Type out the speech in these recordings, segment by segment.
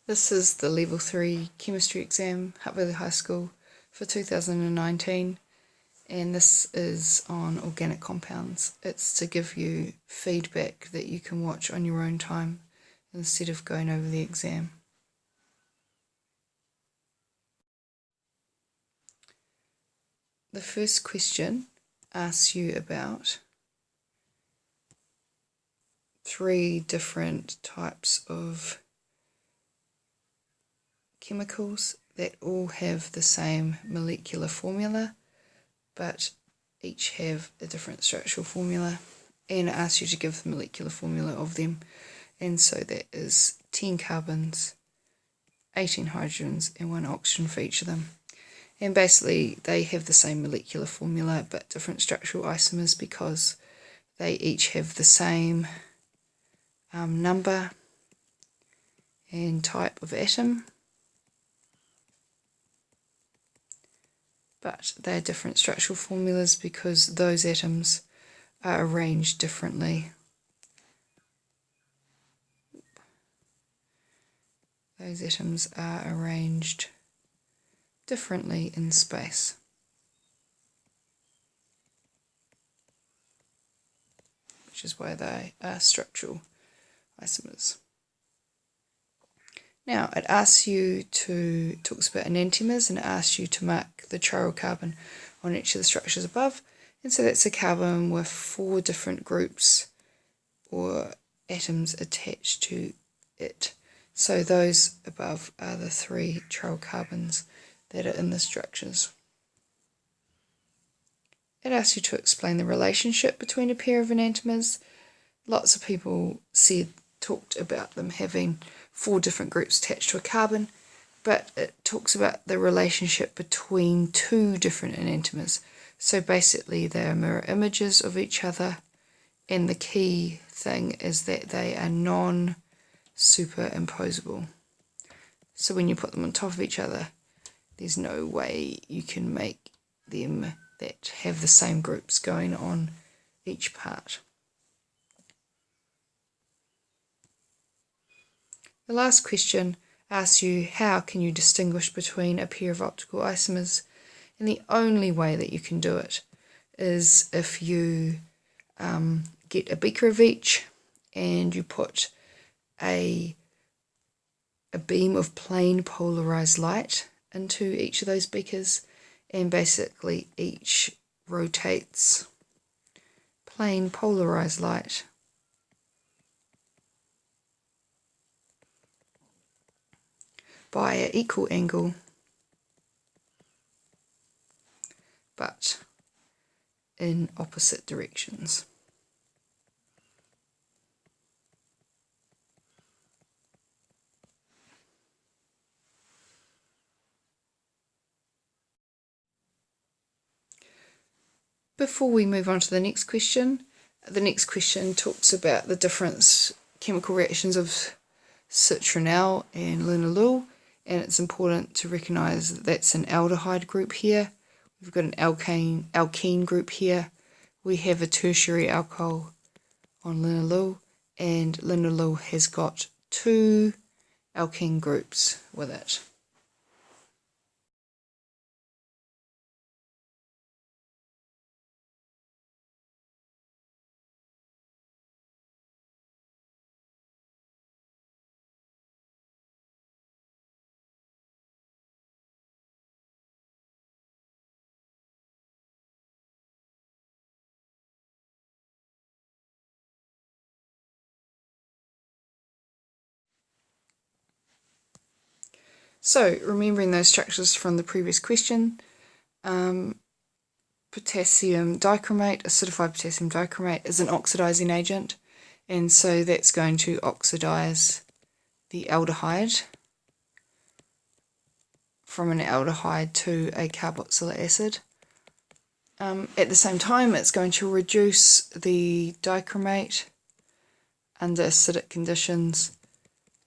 This is the Level 3 Chemistry exam, Hutt Valley High School for 2019, and this is on organic compounds. It's to give you feedback that you can watch on your own time instead of going over the exam. The first question asks you about 3 different types of chemicals that all have the same molecular formula, but each have a different structural formula, and it asks you to give the molecular formula of them. And so that is 10 carbons, 18 hydrogens, and 1 oxygen for each of them. And basically they have the same molecular formula but different structural isomers because they each have the same number and type of atom, but they're different structural formulas because those atoms are arranged differently. Those atoms are arranged differently in space. Which is why they are structural isomers. Now it asks you to, talks about enantiomers, and it asks you to mark the chiral carbon on each of the structures above. And so that's a carbon with 4 different groups or atoms attached to it. So those above are the 3 chiral carbons that are in the structures. It asks you to explain the relationship between a pair of enantiomers. Lots of people talked about them having 4 different groups attached to a carbon, but it talks about the relationship between 2 different enantiomers. So basically they are mirror images of each other, and the key thing is that they are non-superimposable. So when you put them on top of each other, there's no way you can make them that have the same groups going on each part. The last question asks you how can you distinguish between a pair of optical isomers, and the only way that you can do it is if you get a beaker of each and you put a beam of plane polarized light into each of those beakers, and basically each rotates plane polarized light by an equal angle, but in opposite directions. Before we move on to the next question talks about the different chemical reactions of citronelle and linalool, and it's important to recognise that that's an aldehyde group here. We've got an alkene group here. We have a tertiary alcohol on linalool, and linalool has got 2 alkene groups with it. So, remembering those structures from the previous question, potassium dichromate, acidified potassium dichromate, is an oxidizing agent, and so that's going to oxidize the aldehyde from an aldehyde to a carboxylic acid. At the same time, it's going to reduce the dichromate under acidic conditions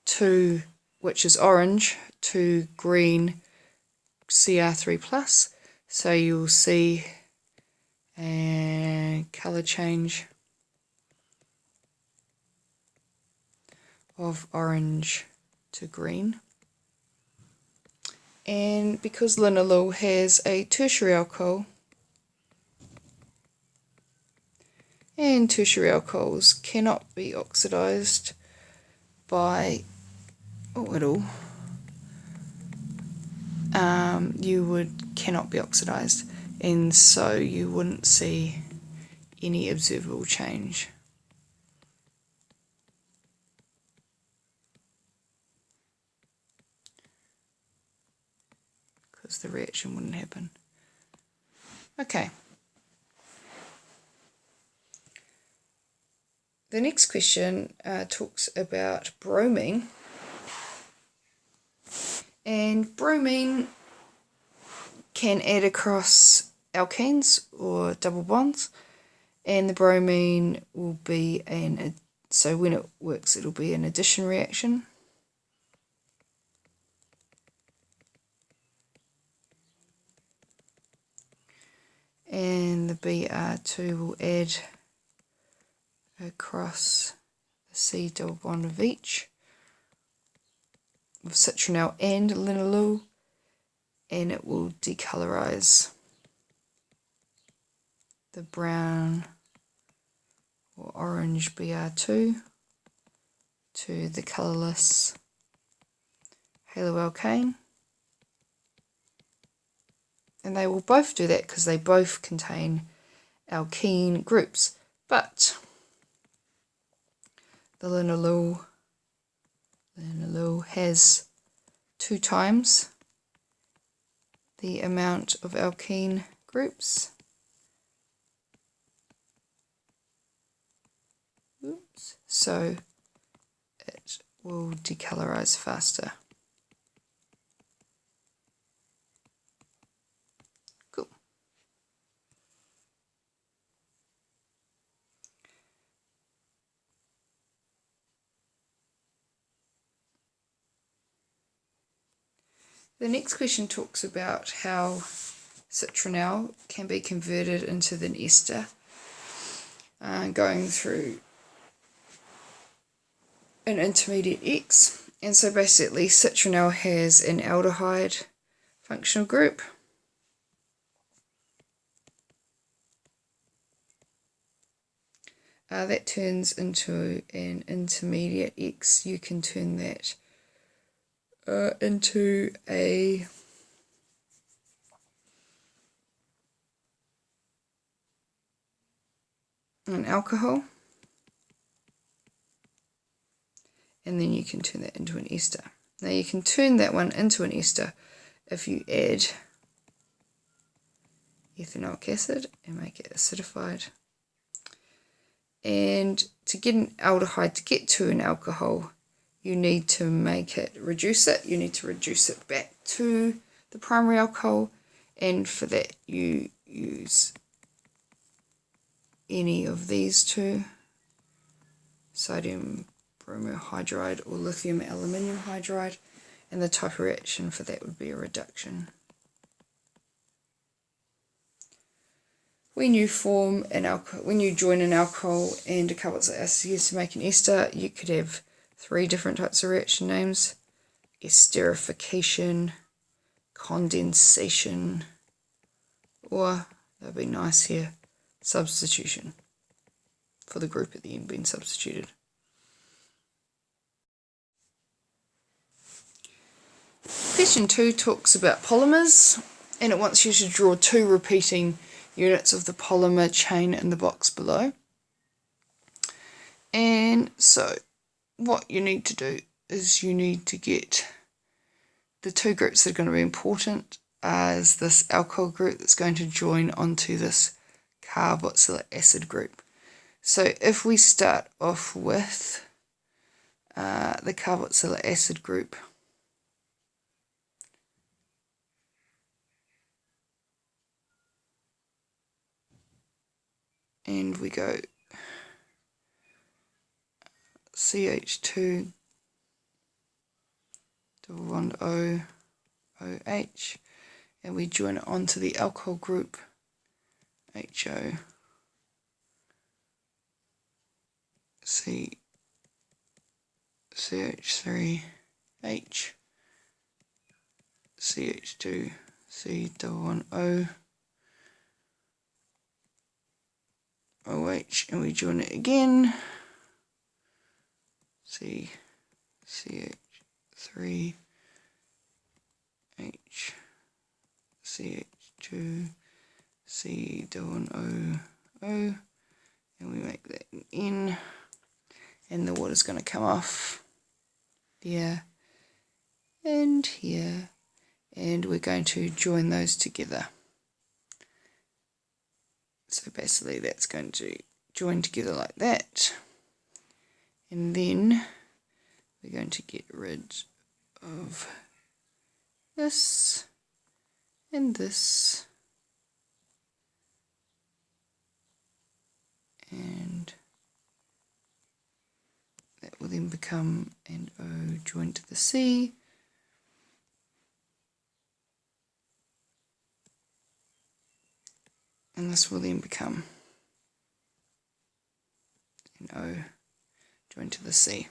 to, which is orange, to green Cr3+. So you'll see a colour change of orange to green. And because linalool has a tertiary alcohol, and tertiary alcohols cannot be oxidized by at all, cannot be oxidized, and so you wouldn't see any observable change. Because the reaction wouldn't happen. Okay. The next question talks about bromine. And bromine can add across alkenes or double bonds, and the bromine will be so when it works it'll be an addition reaction. And the Br2 will add across the C double bond of each of citronelle and linalool, and it will decolorize the brown or orange Br2 to the colourless haloalkane. And they will both do that because they both contain alkene groups. But the linalool has 2 times the amount of alkene groups. So it will decolorize faster. Cool. The next question talks about how citronelle can be converted into an ester going through an intermediate X. And so basically citronelle has an aldehyde functional group. That turns into an intermediate X. You can turn that into an alcohol, and then you can turn that into an ester. Now you can turn that one into an ester if you add ethanoic acid and make it acidified. And to get an aldehyde to get to an alcohol, you need to reduce it. You need to reduce it back to the primary alcohol, and for that you use any of these two, sodium bromohydride or lithium aluminium hydride, and the type of reaction for that would be a reduction. When you join an alcohol and a carboxylic acid used to make an ester, you could have 3 different types of reaction names: esterification, condensation, or, that'd be nice here, substitution, for the group at the end being substituted. Question 2 talks about polymers, and it wants you to draw 2 repeating units of the polymer chain in the box below. And so what you need to do is you need to get the 2 groups that are going to be important as this alcohol group that's going to join onto this carboxylic acid group. So if we start off with the carboxylic acid group, and we go CH2 double bond O, OH, and we join it onto the alcohol group HO, CH3H, CH2 C11O OH, and we join it again. CH3 H CH2 C11O O, and we make that an N, and the water's going to come off here and here, and we're going to join those together. So basically that's going to join together like that, and then we're going to get rid of this and this, and that will then become an O joined to the C. And this will then become an O joined to the C.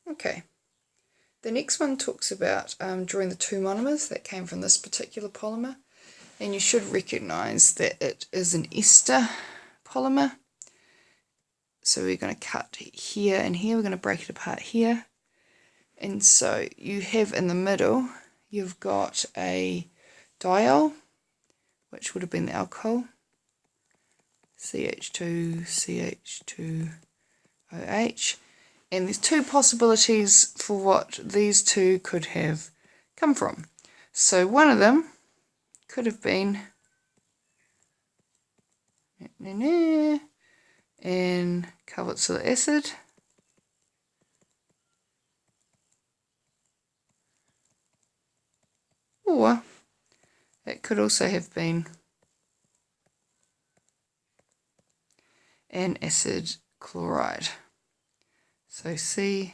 Okay. The next one talks about drawing the two monomers that came from this particular polymer. And you should recognise that it is an ester polymer. So we're going to cut here and here, we're going to break it apart here. And so you have in the middle, you've got a diol, which would have been the alcohol, CH2, CH2OH. And there's two possibilities for what these two could have come from. So one of them could have been and carboxylic acid, or it could also have been an acid chloride. So CHO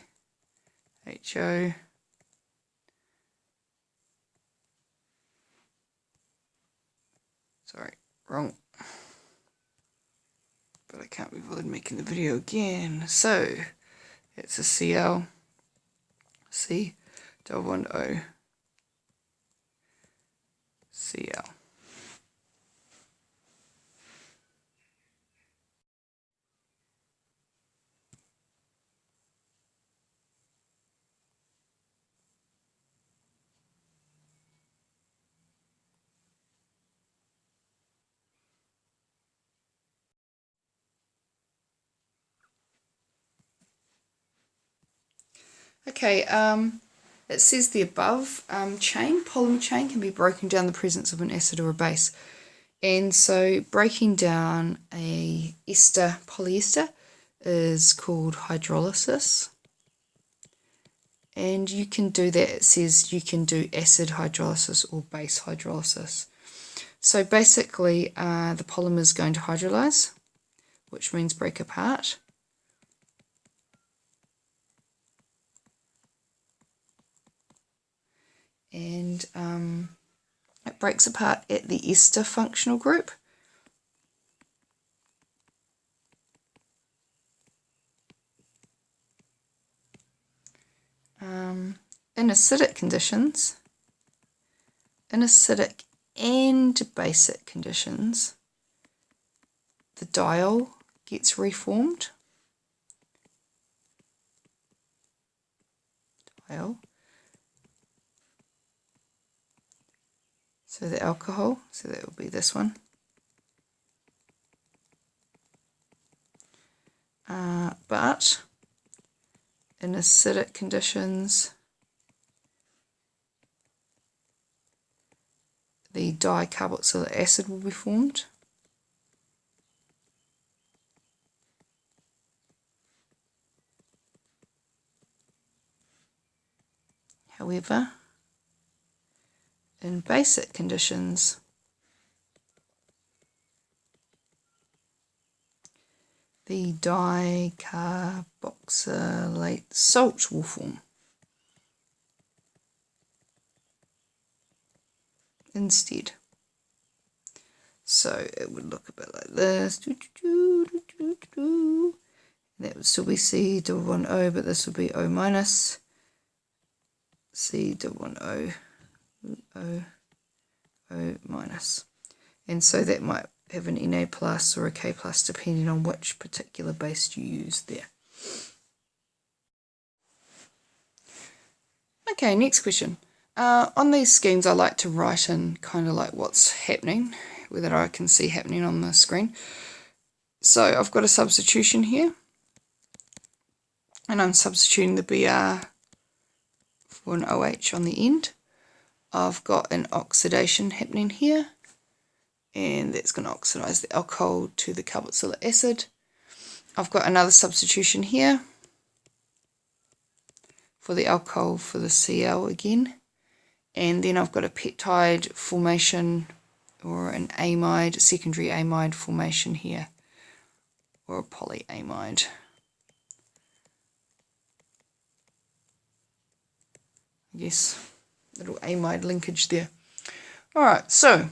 sorry, wrong. But I can't be bothered making the video again. So it's a Cl C11O Cl. Okay, it says the above polymer chain can be broken down in the presence of an acid or a base. And so breaking down a polyester is called hydrolysis. And you can do that, it says you can do acid hydrolysis or base hydrolysis. So basically the polymer is going to hydrolyze, which means break apart. And it breaks apart at the ester functional group. In acidic conditions, in acidic and basic conditions, the diol gets reformed. Diol. So the alcohol, so that will be this one. But in acidic conditions, the dicarboxylic acid will be formed. However, in basic conditions, the dicarboxylate salt will form instead. So it would look a bit like this. That would still be C11O, but this would be O minus. C11O, O minus. And so that might have an Na plus or a K plus depending on which particular base you use there. Okay, next question. On these schemes, I like to write in kind of like what's happening, that I can see happening on the screen. So I've got a substitution here, and I'm substituting the Br for an OH on the end. I've got an oxidation happening here, and that's going to oxidize the alcohol to the carboxylic acid. I've got another substitution here for the alcohol for the Cl again, and then I've got a peptide formation or an amide, secondary amide formation here, or a polyamide. Yes, little amide linkage there. Alright, so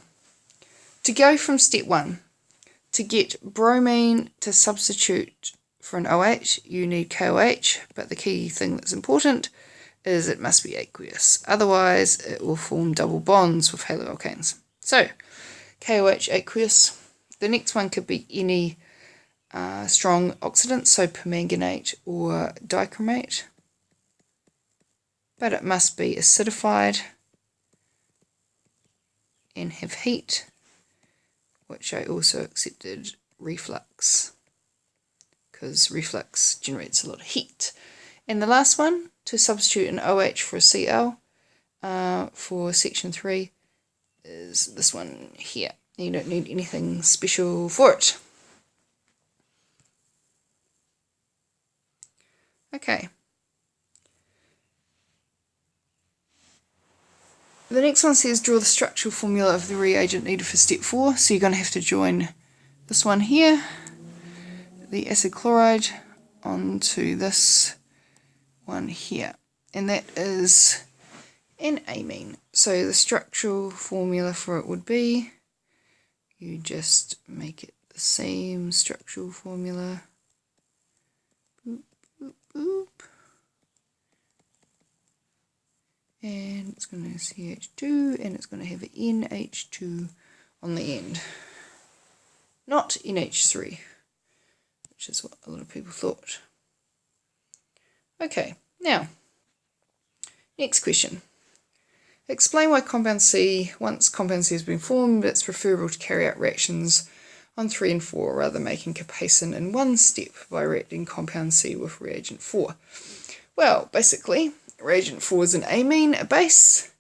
to go from step 1, to get bromine to substitute for an OH, you need KOH, but the key thing that's important is it must be aqueous. Otherwise, it will form double bonds with haloalkanes. So, KOH aqueous. The next one could be any strong oxidant, so permanganate or dichromate. But it must be acidified and have heat, which I also accepted reflux, because reflux generates a lot of heat. And the last one, to substitute an OH for a Cl for section 3, is this one here. You don't need anything special for it. Okay. The next one says draw the structural formula of the reagent needed for step 4. So you're going to have to join this one here, the acid chloride, onto this one here. And that is an amine. So the structural formula for it would be, you just make it the same structural formula. Boop, boop, boop. And it's going to CH2, and it's going to have an NH2 on the end. Not NH3, which is what a lot of people thought. Okay, now, next question. Explain why compound C, once compound C has been formed, it's preferable to carry out reactions on 3 and 4 rather than making capsaicin in one step by reacting compound C with reagent 4. Well, basically, reagent 4 is an amine, a base,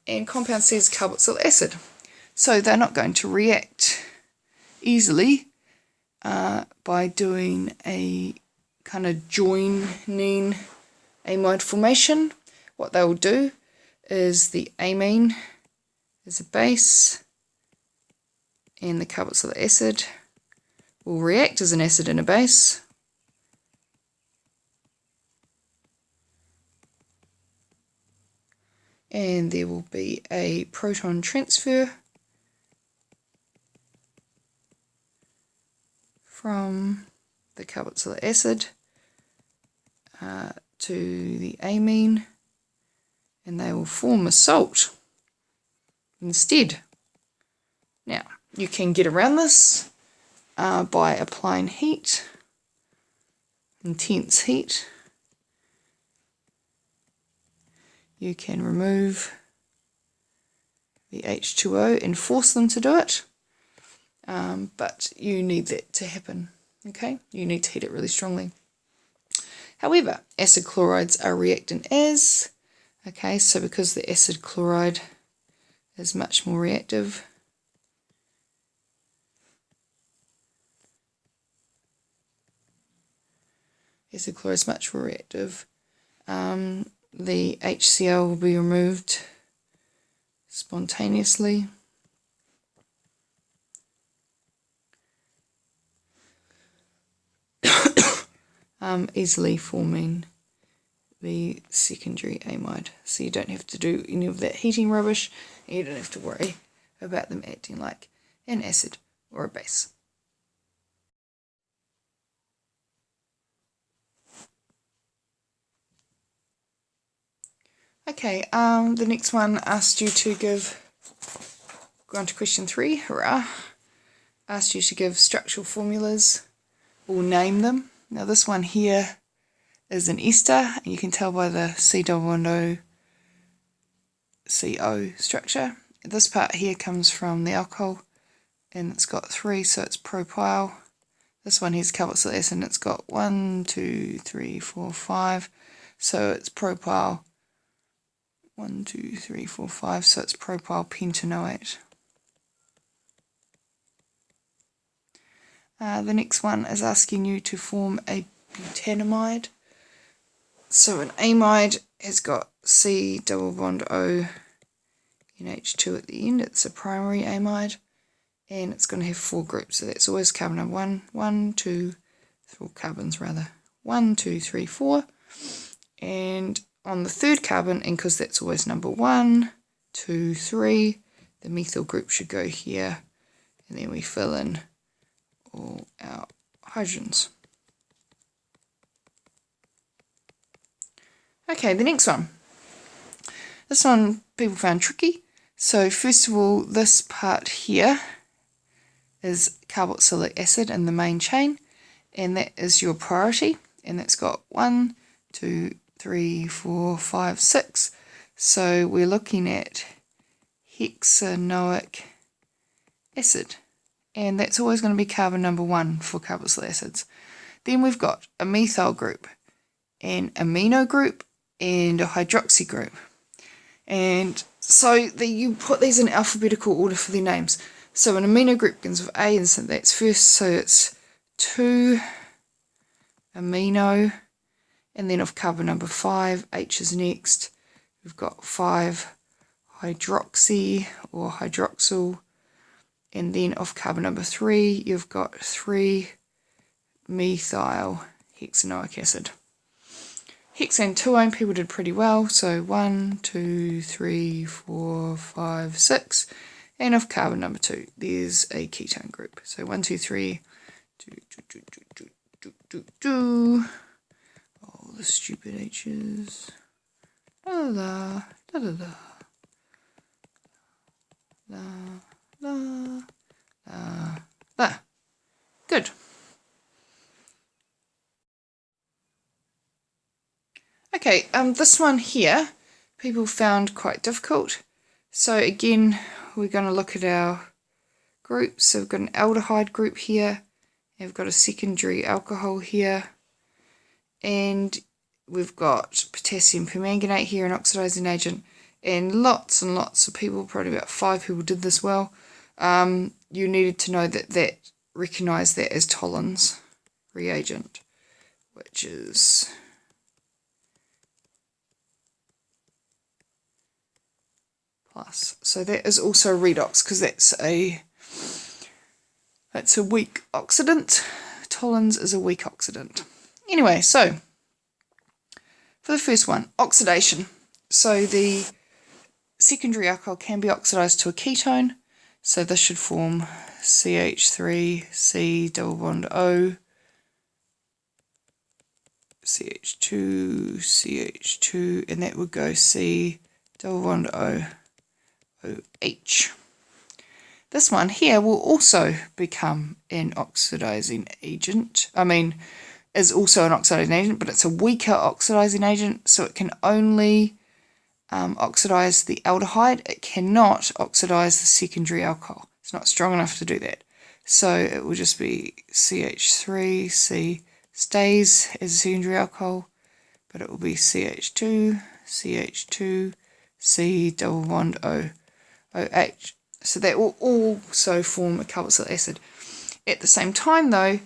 and compound C is carboxylic acid. So they're not going to react easily by doing a kind of joining amide formation. What they will do is the amine is a base, and the carboxylic acid will react as an acid and a base. And there will be a proton transfer from the carboxylic acid to the amine, and they will form a salt instead. Now, you can get around this by applying heat, intense heat. You can remove the H2O and force them to do it, but you need that to happen, okay? You need to heat it really strongly. However, acid chlorides are reactant as, okay, so because the acid chloride is much more reactive, acid chloride is much more reactive, the HCl will be removed spontaneously. Easily forming the secondary amide. So you don't have to do any of that heating rubbish, and you don't have to worry about them acting like an acid or a base. Okay, the next one asked you to go on to question 3, hurrah, asked you to give structural formulas or name them. Now this one here is an ester, and you can tell by the C-double-bond-O-CO structure. This part here comes from the alcohol, and it's got 3, so it's propyl. This one here's carboxylic acid, and it's got 1, 2, 3, 4, 5, so it's propyl. 1, 2, 3, 4, 5, so it's propyl pentanoate. The next one is asking you to form a butanamide. So an amide has got C-double-bond-O NH2 at the end. It's a primary amide, and it's going to have 4 groups. So that's always carbon number 1, 2, 4 carbons rather. 1, 2, 3, 4, and on the 3rd carbon, and because that's always number 1, 2, 3, the methyl group should go here, and then we fill in all our hydrogens. Okay, the next one. This one people found tricky. So first of all, this part here is carboxylic acid in the main chain, and that is your priority, and that's got 1, 2, 3, 4, 5, 6. So we're looking at hexanoic acid, and that's always going to be carbon number 1 for carboxylic acids. Then we've got a methyl group, an amino group, and a hydroxy group. And so you put these in alphabetical order for their names. So an amino group begins with A, and so that's first, so it's 2 amino, and then of carbon number 5, H is next. We've got 5 hydroxy or hydroxyl, and then of carbon number 3, you've got 3 methyl hexanoic acid. Hexane 2-one people did pretty well, so 1, 2, 3, 4, 5, 6, and of carbon number 2, there's a ketone group. So 1, 2, 3, all the stupid H's. La la la la la la la la. Good. Okay, this one here people found quite difficult. So again, we're going to look at our groups. So we've got an aldehyde group here, and we've got a secondary alcohol here, and we've got potassium permanganate here, an oxidizing agent, and lots of people, probably about 5 people did this well. You needed to know that recognize that as Tollens reagent, which is plus. So that is also redox, because that's a weak oxidant. Tollens is a weak oxidant. Anyway, so for the first one, oxidation. So the secondary alcohol can be oxidized to a ketone. So this should form CH3, C double bond O, CH2, CH2, and that would go C double bond O, OH. This one here will also become an oxidizing agent. Is also an oxidizing agent, but it's a weaker oxidizing agent, so it can only oxidize the aldehyde. It cannot oxidize the secondary alcohol. It's not strong enough to do that. So it will just be CH3, C stays as a secondary alcohol, but it will be CH2, CH2, C double bond O, OH. So that will also form a carboxylic acid. At the same time though,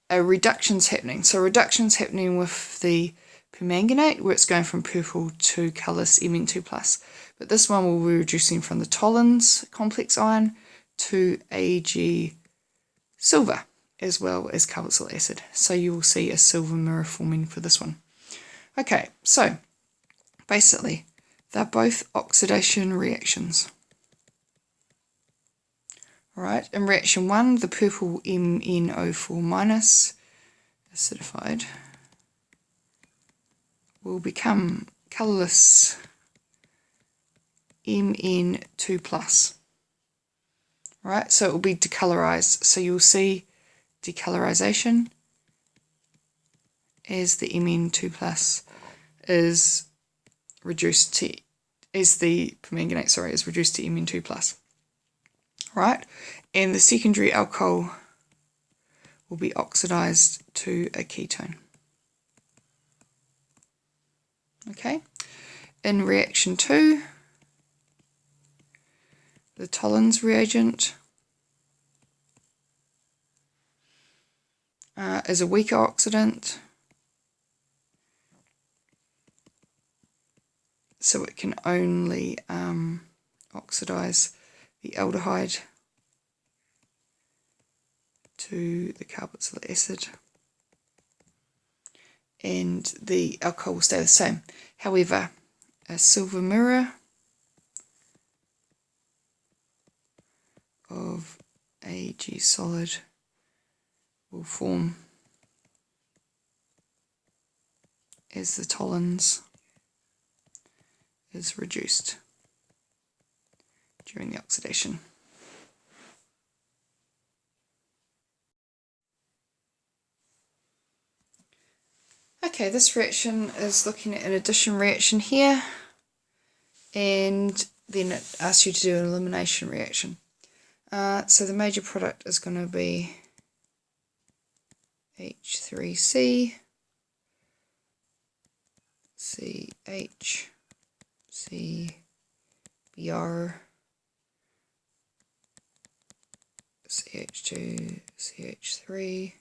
a reduction's happening. So reduction's happening with the permanganate, where it's going from purple to colourless Mn2+. But this one will be reducing from the Tollens complex ion to Ag silver, as well as carboxylic acid. So you will see a silver mirror forming for this one. Okay, so basically they're both oxidation reactions. Alright, in reaction 1, the purple MnO4 minus acidified will become colourless Mn2 plus. Right, so it will be decolorized. So you'll see decolorization as the Mn2 plus is reduced to, as the permanganate, sorry, is reduced to Mn2 plus. Right, and the secondary alcohol will be oxidized to a ketone. Okay, in reaction 2, the Tollens reagent is a weaker oxidant, so it can only oxidize the aldehyde to the carboxylic acid, and the alcohol will stay the same. However, a silver mirror of Ag solid will form as the Tollens is reduced during the oxidation. Okay, this reaction is looking at an addition reaction here, and then it asks you to do an elimination reaction. So the major product is going to be H3C, CH, CBr, CH2, CH3.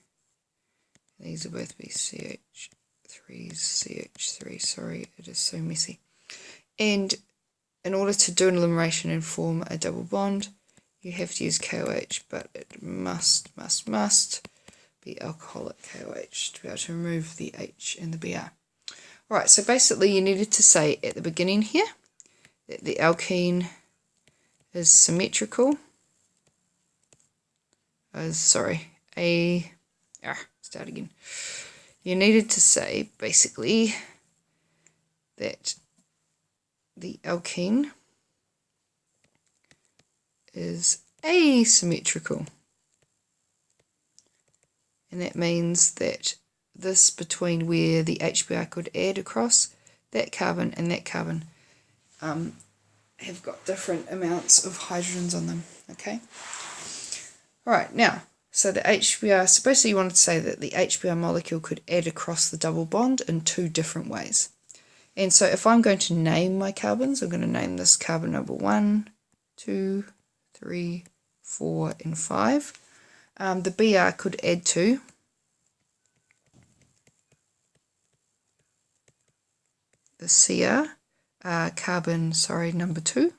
These will both be CH3s, CH3, sorry, it is so messy. And in order to do an elimination and form a double bond, you have to use KOH, but it must be alcoholic KOH to be able to remove the H and the Br. Alright, so basically you needed to say at the beginning here that the alkene is symmetrical. Start again. You needed to say basically that the alkene is asymmetrical, and that means that this between where the HBr could add across that carbon and that carbon have got different amounts of hydrogens on them. Okay. Alright, now, so the HBr, so basically you wanted to say that the HBr molecule could add across the double bond in two different ways. And so if I'm going to name my carbons, I'm going to name this carbon number 1, 2, 3, 4, and 5. The Br could add to the Cr, carbon, number 2,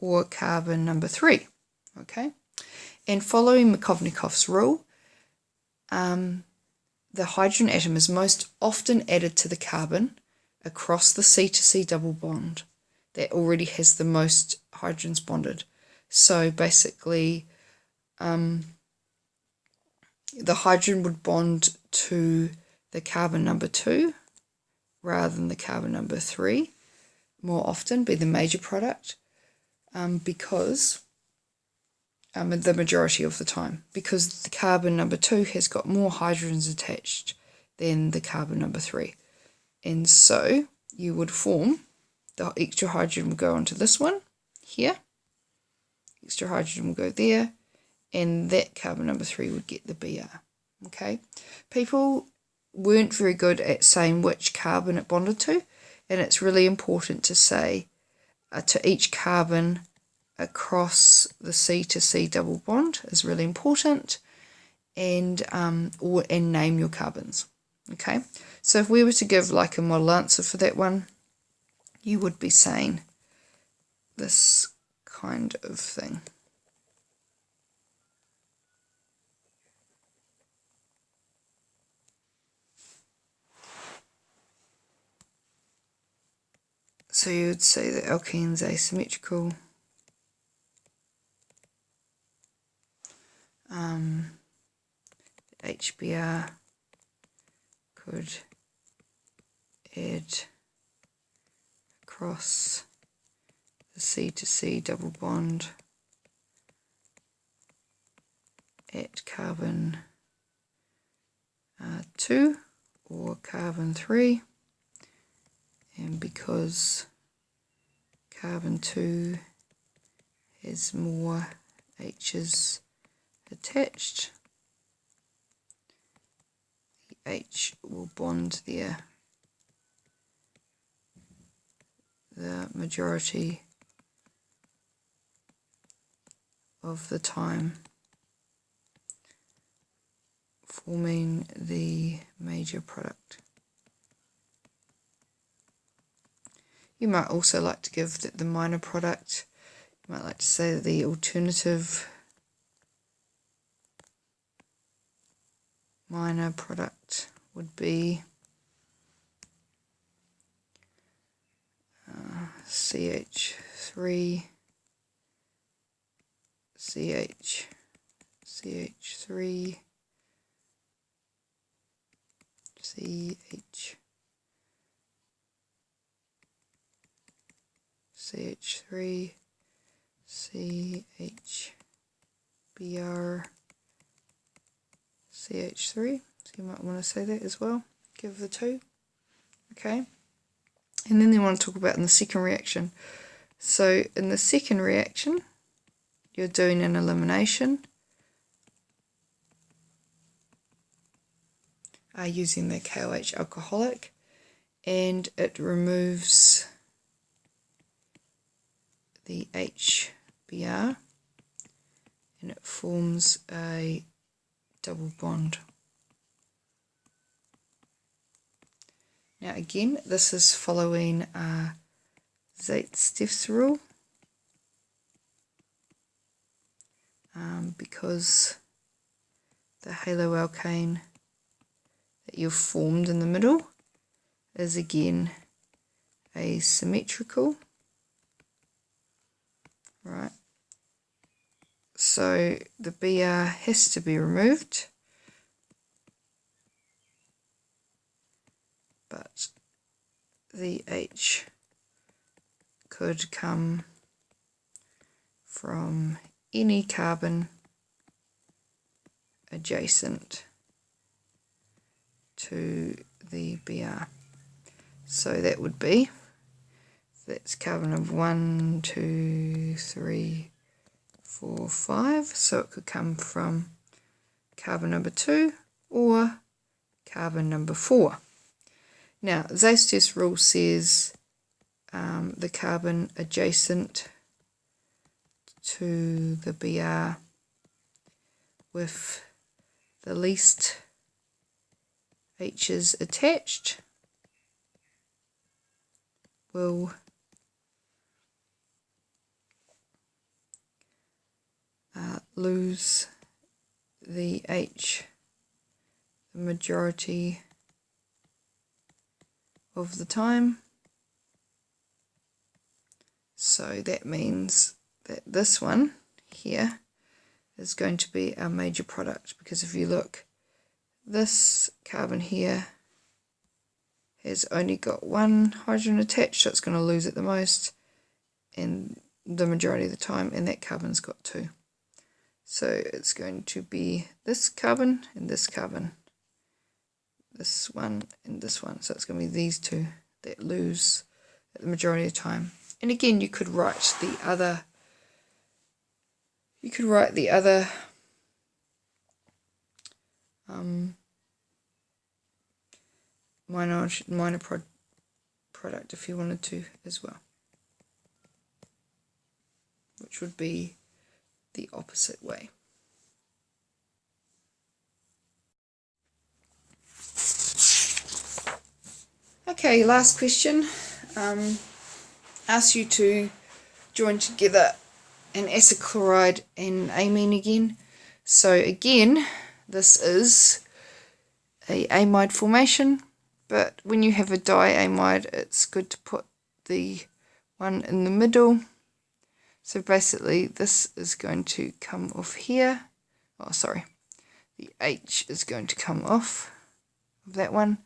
or carbon number 3, okay? And following Markovnikov's rule, the hydrogen atom is most often added to the carbon across the C to C double bond that already has the most hydrogens bonded. So basically, the hydrogen would bond to the carbon number 2 rather than the carbon number 3, more often be the major product, because the majority of the time, because the carbon number 2 has got more hydrogens attached than the carbon number 3. And so you would form, the extra hydrogen will go onto this one here, extra hydrogen will go there, and that carbon number 3 would get the Br. Okay, people weren't very good at saying which carbon it bonded to, and it's really important to say to each carbon across the C to C double bond is really important, and name your carbons. Okay, so if we were to give like a model answer for that one, you would be saying this kind of thing. So you would say that alkene's asymmetrical HBr could add across the C to C double bond at carbon 2 or carbon 3, and because carbon 2 has more H's attached, the H will bond there the majority of the time, forming the major product. You might also like to give the minor product. You might like to say that the alternative minor product would be CH3, CH3, CH3, CHBr, CH3. So you might want to say that as well. Give the two. Okay. And then they want to talk about in the second reaction. So in the second reaction, you're doing an elimination using the KOH alcoholic, and it removes the HBr and it forms a double bond. Now again, this is following Zeit-Steff's rule, because the haloalkane that you've formed in the middle is again asymmetrical, right? So the Br has to be removed, but the H could come from any carbon adjacent to the Br. So that would be, that's carbon of 1, 2, 3, 4, 5. So it could come from carbon number 2 or carbon number 4. Now, Zeit-Steff's rule says the carbon adjacent to the Br with the least H's attached will lose the H the majority of the time. So that means that this one here is going to be our major product, because if you look, this carbon here has only got one hydrogen attached, so it's going to lose it the most and the majority of the time, and that carbon's got 2. So it's going to be this carbon and this carbon, this one and this one. So it's going to be these two that lose at the majority of the time. And again, you could write the other minor product if you wanted to as well, which would be the opposite way. Okay, last question. Asks you to join together an acid chloride and amine again. So again, this is a amide formation, but when you have a diamide, it's good to put the one in the middle. So basically this is going to come off here oh sorry, the H is going to come off of that one.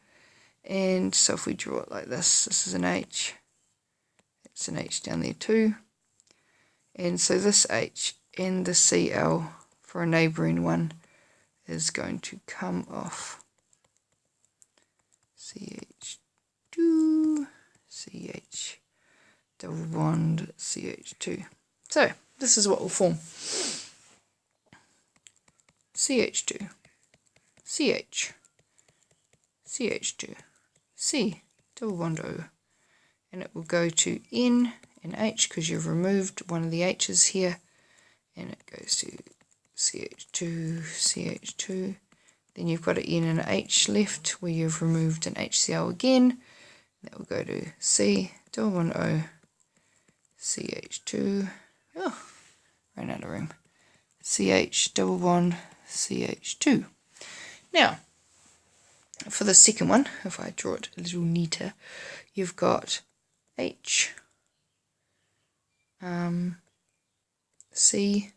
And so if we draw it like this is an H, it's an H down there too. And so this H and the CL for a neighbouring one is going to come off. CH2, CH, double bond, CH2. So this is what will form. CH2, CH, CH2, C, double bond O. And it will go to N and H because you've removed one of the H's here. And it goes to CH2, CH2. Then you've got an N and an H left where you've removed an HCl again. That will go to C, double bond O, CH2. Oh, ran out of room. CH, double bond, CH2. Now, for the second one, if I draw it a little neater, you've got H, C,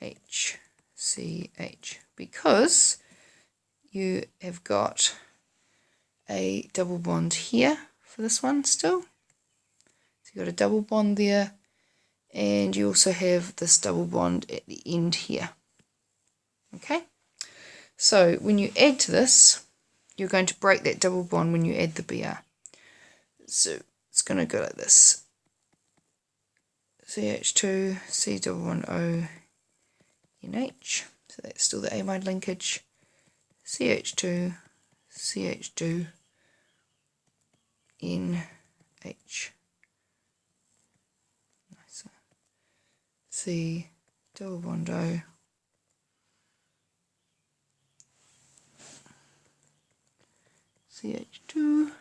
H, C, H, because you have got a double bond here for this one still. So you've got a double bond there, and you also have this double bond at the end here. Okay, so when you add to this, you're going to break that double bond when you add the Br. So it's going to go like this. CH2, C double bond O, NH. So that's still the amide linkage. CH2, CH2, NH. Nice. C double bond O. CH2,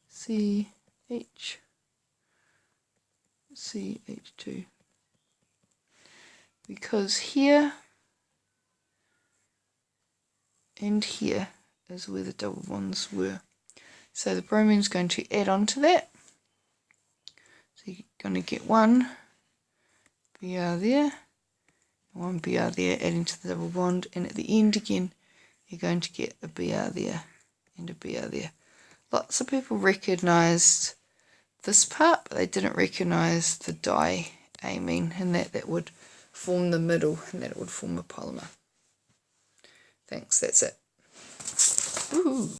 CH, CH2. Because here and here is where the double bonds were. So the bromine is going to add on to that. So you're going to get one Br there, one Br there, adding to the double bond, and at the end again you're going to get a Br there and a Br there. Lots of people recognised this part, but they didn't recognise the diamine, and that would form the middle, and that it would form a polymer. Thanks, that's it. Woohoo!